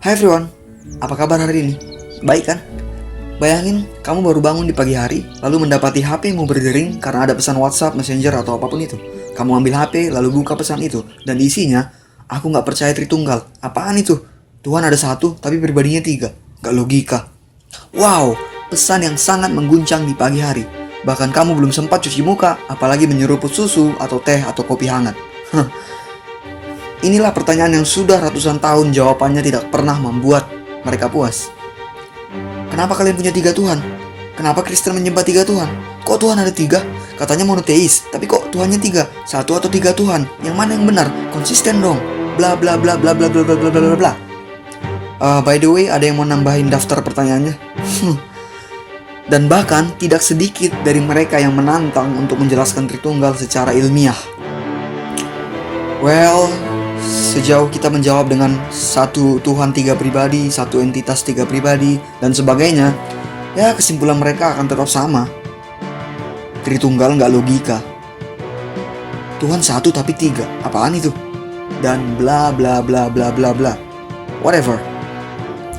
Hai everyone, apa kabar hari ini? Baik kan? Bayangin kamu baru bangun di pagi hari, lalu mendapati HP-mu berdering karena ada pesan WhatsApp, Messenger, atau apapun itu. Kamu ambil HP, lalu buka pesan itu, dan isinya, aku nggak percaya Tritunggal. Apaan itu? Tuhan ada satu, tapi pribadinya tiga. Gak logika. Wow, pesan yang sangat mengguncang di pagi hari. Bahkan kamu belum sempat cuci muka, apalagi menyeruput susu, atau teh, atau kopi hangat. Inilah pertanyaan yang sudah ratusan tahun jawabannya tidak pernah membuat mereka puas. Kenapa kalian punya tiga Tuhan? Kenapa Kristen menyembah tiga Tuhan? Kok Tuhan ada tiga? Katanya monoteis, tapi kok Tuhannya tiga? Satu atau tiga Tuhan? Yang mana yang benar? Konsisten dong. Bla bla bla bla bla bla bla bla bla bla. By the way, ada yang mau nambahin daftar pertanyaannya? Dan bahkan tidak sedikit dari mereka yang menantang untuk menjelaskan Tritunggal secara ilmiah. Well, sejauh kita menjawab dengan satu Tuhan tiga pribadi, satu entitas tiga pribadi, dan sebagainya, ya kesimpulan mereka akan tetap sama. Tritunggal nggak logika. Tuhan satu tapi tiga, apaan itu? Dan bla bla bla bla bla bla. Whatever.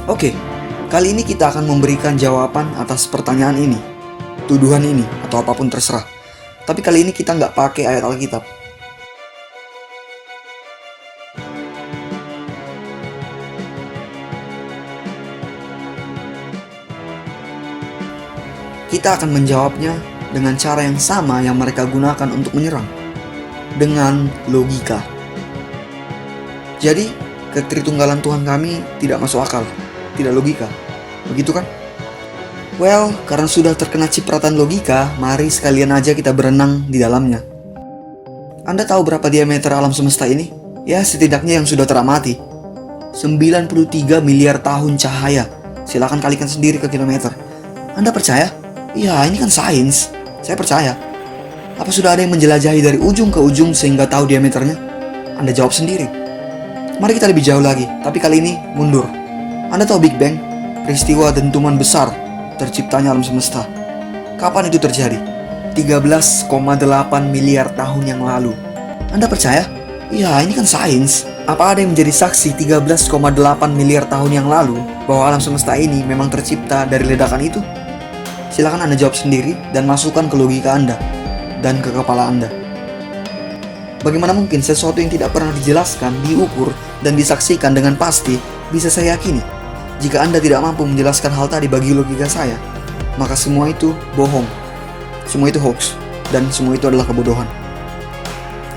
Oke, kali ini kita akan memberikan jawaban atas pertanyaan ini, tuduhan ini, atau apapun terserah. Tapi kali ini kita nggak pakai ayat Alkitab. Kita akan menjawabnya dengan cara yang sama yang mereka gunakan untuk menyerang, dengan logika. Jadi, ketritunggalan Tuhan kami tidak masuk akal, tidak logika. Begitu kan? Well, karena sudah terkena cipratan logika, mari sekalian aja kita berenang di dalamnya. Anda tahu berapa diameter alam semesta ini? Ya, setidaknya yang sudah teramati. 93 miliar tahun cahaya. Silakan kalikan sendiri ke kilometer. Anda percaya? Ya, ini kan sains. Saya percaya. Apa sudah ada yang menjelajahi dari ujung ke ujung sehingga tahu diameternya? Anda jawab sendiri. Mari kita lebih jauh lagi, tapi kali ini mundur. Anda tahu Big Bang? Peristiwa dentuman besar terciptanya alam semesta. Kapan itu terjadi? 13,8 miliar tahun yang lalu. Anda percaya? Ya, ini kan sains. Apa ada yang menjadi saksi 13,8 miliar tahun yang lalu bahwa alam semesta ini memang tercipta dari ledakan itu? Silakan Anda jawab sendiri dan masukkan ke logika Anda dan ke kepala Anda. Bagaimana mungkin sesuatu yang tidak pernah dijelaskan, diukur, dan disaksikan dengan pasti bisa saya yakini? Jika Anda tidak mampu menjelaskan hal tadi bagi logika saya, maka semua itu bohong, semua itu hoax, dan semua itu adalah kebodohan.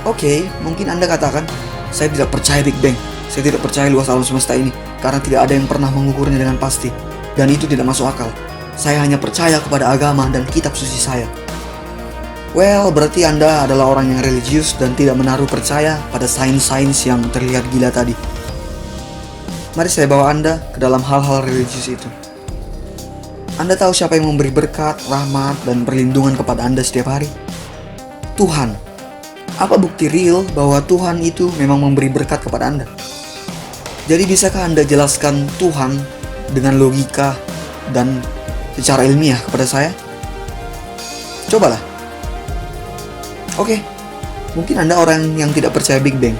Oke, mungkin Anda katakan, saya tidak percaya Big Bang, saya tidak percaya luas alam semesta ini, karena tidak ada yang pernah mengukurnya dengan pasti, dan itu tidak masuk akal. Saya hanya percaya kepada agama dan kitab suci saya. Well, berarti Anda adalah orang yang religius dan tidak menaruh percaya pada sains-sains yang terlihat gila tadi. Mari saya bawa Anda ke dalam hal-hal religius itu. Anda tahu siapa yang memberi berkat, rahmat, dan perlindungan kepada Anda setiap hari? Tuhan. Apa bukti real bahwa Tuhan itu memang memberi berkat kepada Anda? Jadi bisakah Anda jelaskan Tuhan dengan logika dan secara ilmiah kepada saya? Cobalah. Oke, mungkin Anda orang yang tidak percaya Big Bang.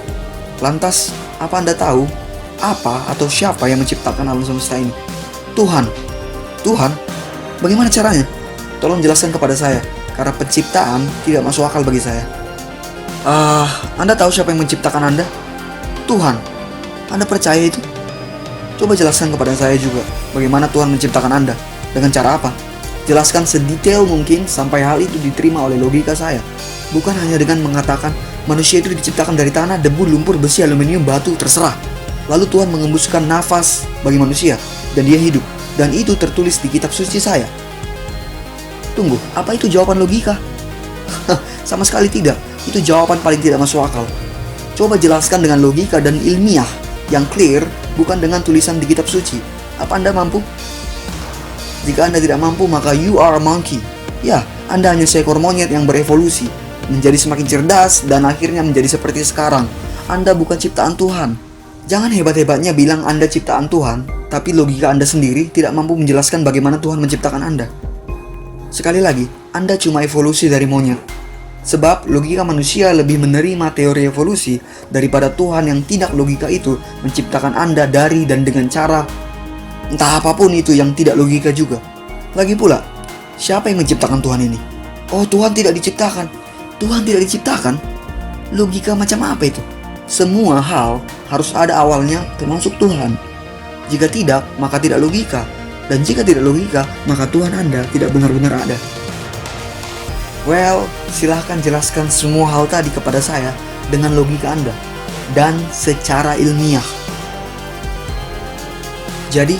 Lantas, apa Anda tahu apa atau siapa yang menciptakan alam semesta ini? Tuhan. Tuhan? Bagaimana caranya? Tolong jelaskan kepada saya, karena penciptaan tidak masuk akal bagi saya. Anda tahu siapa yang menciptakan Anda? Tuhan. Anda percaya itu? Coba jelaskan kepada saya juga, bagaimana Tuhan menciptakan Anda. Dengan cara apa? Jelaskan sedetail mungkin sampai hal itu diterima oleh logika saya. Bukan hanya dengan mengatakan manusia itu diciptakan dari tanah, debu, lumpur, besi, aluminium, batu, terserah. Lalu Tuhan mengembuskan nafas bagi manusia dan dia hidup. Dan itu tertulis di kitab suci saya. Tunggu, apa itu jawaban logika? Sama sekali tidak. Itu jawaban paling tidak masuk akal. Coba jelaskan dengan logika dan ilmiah yang clear, bukan dengan tulisan di kitab suci. Apa Anda mampu? Jika Anda tidak mampu, maka you are a monkey. Ya, Anda hanya seekor monyet yang berevolusi, menjadi semakin cerdas, dan akhirnya menjadi seperti sekarang. Anda bukan ciptaan Tuhan. Jangan hebat-hebatnya bilang Anda ciptaan Tuhan, tapi logika Anda sendiri tidak mampu menjelaskan bagaimana Tuhan menciptakan Anda. Sekali lagi, Anda cuma evolusi dari monyet. Sebab logika manusia lebih menerima teori evolusi daripada Tuhan yang tidak logika itu menciptakan Anda dari dan dengan cara entah apapun itu yang tidak logika juga. Lagi pula, siapa yang menciptakan Tuhan ini? Oh, Tuhan tidak diciptakan. Tuhan tidak diciptakan? Logika macam apa itu? Semua hal harus ada awalnya termasuk Tuhan. Jika tidak, maka tidak logika. Dan jika tidak logika, maka Tuhan Anda tidak benar-benar ada. Well, silahkan jelaskan semua hal tadi kepada saya dengan logika Anda dan secara ilmiah. Jadi,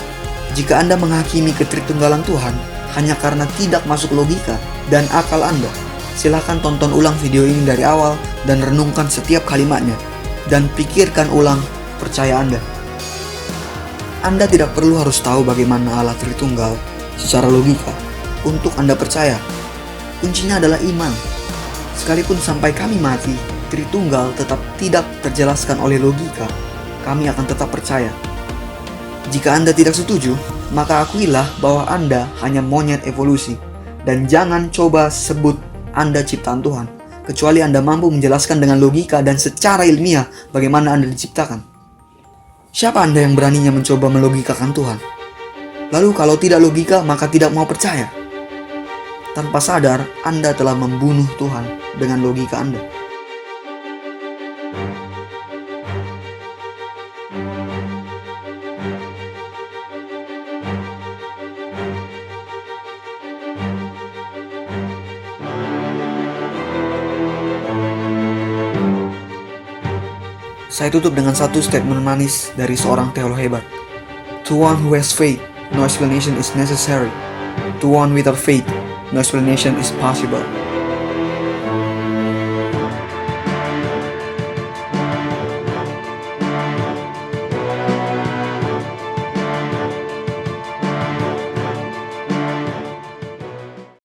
jika Anda menghakimi ketritunggalan Tuhan hanya karena tidak masuk logika dan akal Anda, silahkan tonton ulang video ini dari awal dan renungkan setiap kalimatnya. Dan pikirkan ulang percaya Anda. Anda tidak perlu harus tahu bagaimana Allah Tritunggal secara logika untuk Anda percaya. Kuncinya adalah iman. Sekalipun sampai kami mati, Tritunggal tetap tidak terjelaskan oleh logika, kami akan tetap percaya. Jika Anda tidak setuju, maka akuilah bahwa Anda hanya monyet evolusi. Dan jangan coba sebut Anda ciptaan Tuhan, kecuali Anda mampu menjelaskan dengan logika dan secara ilmiah bagaimana Anda diciptakan. Siapa Anda yang beraninya mencoba melogikakan Tuhan? Lalu kalau tidak logika, maka tidak mau percaya. Tanpa sadar, Anda telah membunuh Tuhan dengan logika Anda. Saya tutup dengan satu statement manis dari seorang teolog hebat. To one who has faith, no explanation is necessary. To one without faith, no explanation is possible.